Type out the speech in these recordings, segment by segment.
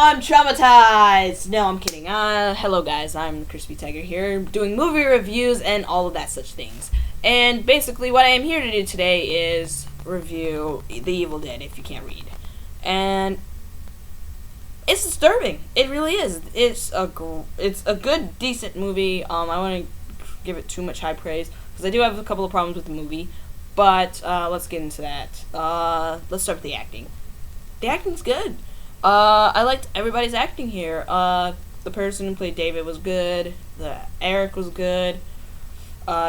I'm traumatized! No, I'm kidding. Hello guys, I'm Crispy Tiger here, doing movie reviews and all of that such things. And basically what I am here to do today is review The Evil Dead, if you can't read. And it's disturbing. It really is. It's a good, decent movie. I want to give it too much high praise, because I do have a couple of problems with the movie. But, let's get into that. Let's start with the acting. The acting's good. I liked everybody's acting here. The person who played David was good. Eric was good.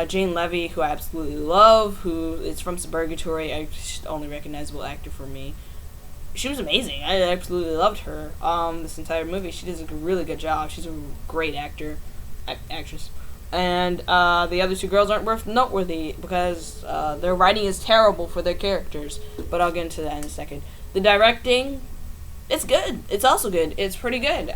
Jane Levy, who I absolutely love, who is from Suburgatory, she's the only recognizable actor for me. She was amazing. I absolutely loved her. This entire movie, she does a really good job. She's a great actress. And the other two girls aren't worth noteworthy because their writing is terrible for their characters. But I'll get into that in a second. The directing, it's good. It's also good. It's pretty good.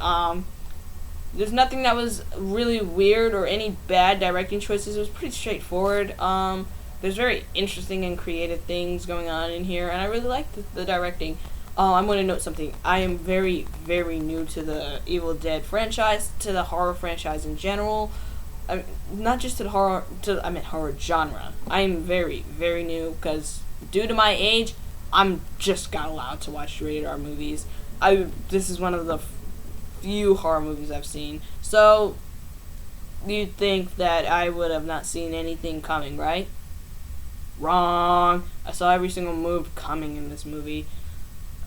There's nothing that was really weird or any bad directing choices. It was pretty straightforward. There's very interesting and creative things going on in here, and I really liked the directing. I'm going to note something. I am very, very new to the Evil Dead franchise, to the horror franchise in general. Not just to the horror genre. I am very, very new because due to my age, I'm just got allowed to watch rated R movies. This is one of the few horror movies I've seen. So, you'd think that I would have not seen anything coming, right? Wrong. I saw every single move coming in this movie.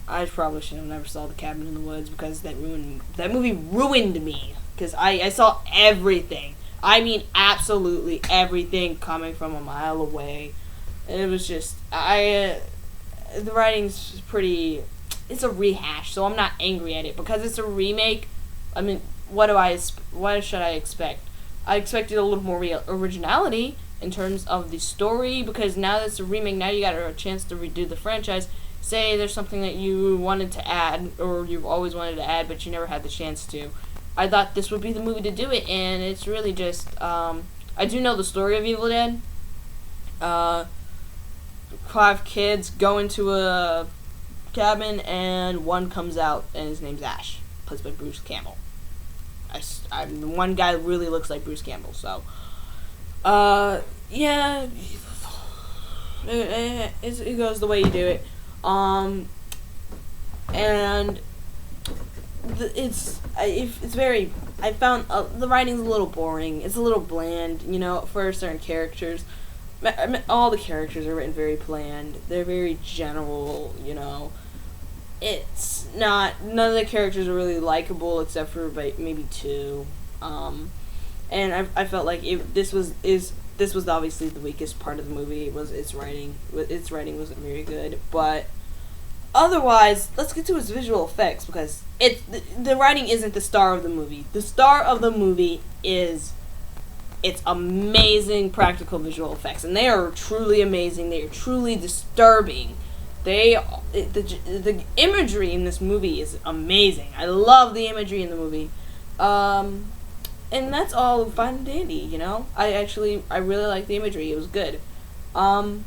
I probably should have never saw The Cabin in the Woods because that movie ruined me. Because I saw everything. I mean, absolutely everything coming from a mile away. And it was just, the writing's pretty, it's a rehash, so I'm not angry at it. Because it's a remake, I mean, what should I expect? I expected a little more originality in terms of the story, because now that it's a remake, now you got a chance to redo the franchise. Say there's something that you wanted to add, or you've always wanted to add, but you never had the chance to. I thought this would be the movie to do it, and it's really just, I do know the story of Evil Dead. 5 kids go into a cabin, and one comes out, and his name's Ash, played by Bruce Campbell. The one guy really looks like Bruce Campbell, so, yeah, it goes the way you do it, and I found the writing's a little boring. It's a little bland, for certain characters. All the characters are written very bland. They're very general, It's not, none of the characters are really likable except for maybe 2. And I felt like this was obviously the weakest part of the movie. Its writing. Its writing wasn't very good, but otherwise, let's get to its visual effects, because the writing isn't the star of the movie. The star of the movie is its amazing practical visual effects, and they are truly amazing. They are truly disturbing. The imagery in this movie is amazing. I love the imagery in the movie. And that's all fine and dandy, I really like the imagery. It was good. And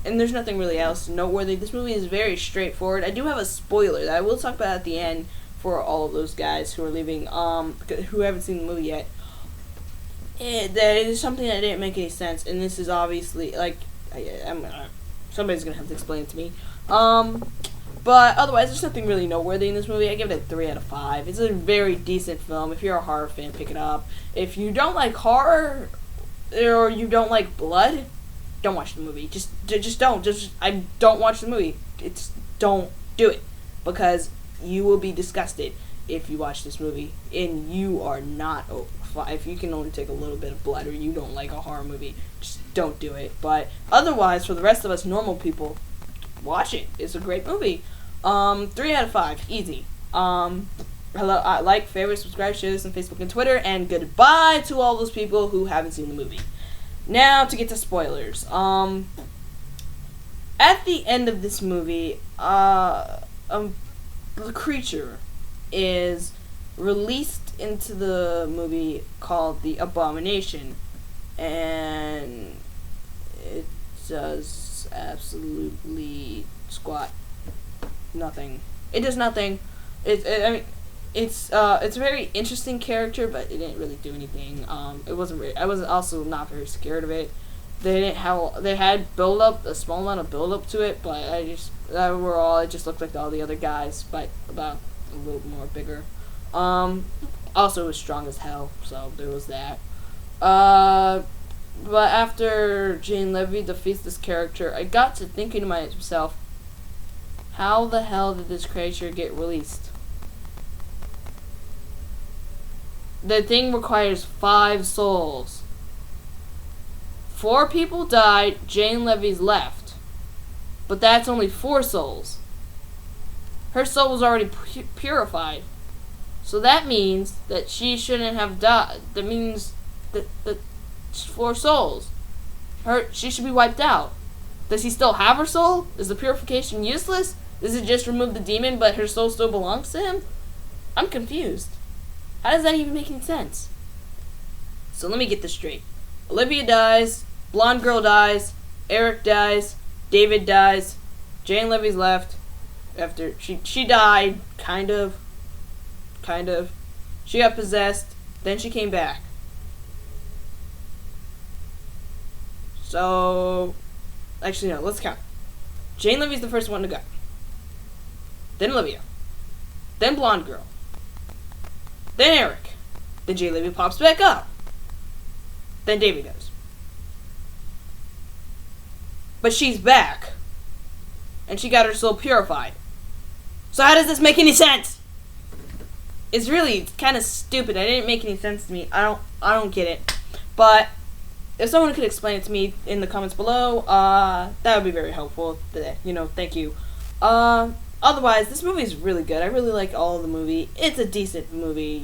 there's nothing really else noteworthy. This movie is very straightforward. I do have a spoiler that I will talk about at the end for all of those guys who are leaving, who haven't seen the movie yet. There is something that didn't make any sense, and this is obviously, somebody's gonna have to explain it to me. But otherwise, there's nothing really noteworthy in this movie. I give it a 3 out of 5. It's a very decent film. If you're a horror fan, pick it up. If you don't like horror, or you don't like blood, don't watch the movie. Just don't. Don't watch the movie. Don't do it. Because you will be disgusted if you watch this movie. And you are not, if you can only take a little bit of blood, or you don't like a horror movie, just don't do it. But otherwise, for the rest of us normal people, watch it. It's a great movie. 3 out of 5. Easy. Like, favorite, subscribe, share this on Facebook and Twitter, and goodbye to all those people who haven't seen the movie. Now, to get to spoilers. At the end of this movie, the creature is released into the movie called The Abomination, and it does absolutely squat nothing. It does nothing. I mean, it's a very interesting character, but it didn't really do anything. It wasn't. I was also not very scared of it. They had build up a small amount of build up to it, but overall it just looked like all the other guys, but about a little more bigger. Also it was strong as hell, so there was that. But after Jane Levy defeats this character, I got to thinking to myself, how the hell did this creature get released? The thing requires 5 souls. 4 people died, Jane Levy's left. But that's only 4 souls. Her soul was already purified. So that means that she shouldn't have died. That means that 4 souls. She should be wiped out. Does he still have her soul? Is the purification useless? Does it just remove the demon but her soul still belongs to him? I'm confused. How does that even make any sense? So let me get this straight. Olivia dies, blonde girl dies, Eric dies, David dies, Jane Levy's left. After she died, kind of. She got possessed, then she came back. So, actually no, let's count. Jane Levy's the first one to go. Then Olivia. Then blonde girl. Then Eric. Then Jane Levy pops back up. Then David goes. But she's back. And she got her soul purified. So how does this make any sense? It's really kind of stupid. It didn't make any sense to me. I don't get it. But if someone could explain it to me in the comments below, that would be very helpful. Thank you. Otherwise, this movie is really good. I really like all of the movie. It's a decent movie,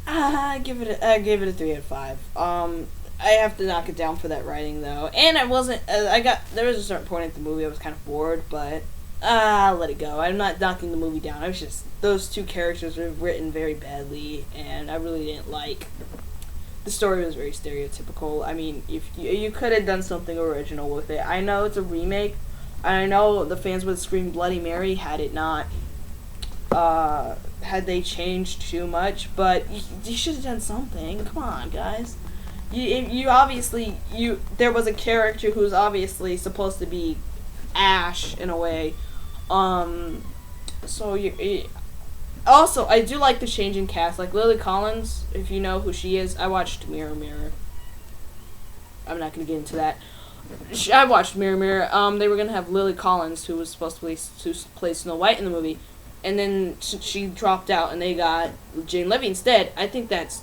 I give it a 3 out of 5. I have to knock it down for that writing though. And there was a certain point in the movie I was kind of bored, but I'll let it go. I'm not knocking the movie down. I was just, those 2 characters were written very badly, and I really didn't like. The story was very stereotypical. I mean, if you could have done something original with it. I know it's a remake, and I know the fans would scream Bloody Mary had it not, had they changed too much, but you should have done something. Come on, guys. There was a character who's obviously supposed to be Ash in a way. Also, I do like the change in cast. Like Lily Collins, if you know who she is. I watched Mirror Mirror. I'm not going to get into that. I watched Mirror Mirror. They were going to have Lily Collins, who was supposed to play Snow White in the movie. And then she dropped out, and they got Jane Levy instead. I think that's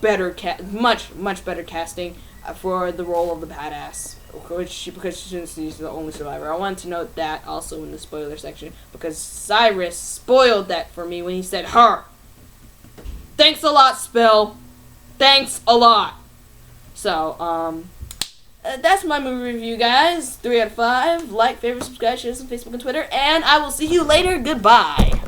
better, much better casting for the role of the badass. Because she's the only survivor. I wanted to note that also in the spoiler section, because Cyrus spoiled that for me when he said her. Thanks a lot, Spill. Thanks a lot. So, that's my movie review, guys. 3 out of 5. Like, favorite, subscribe, share this on Facebook and Twitter, and I will see you later. Goodbye.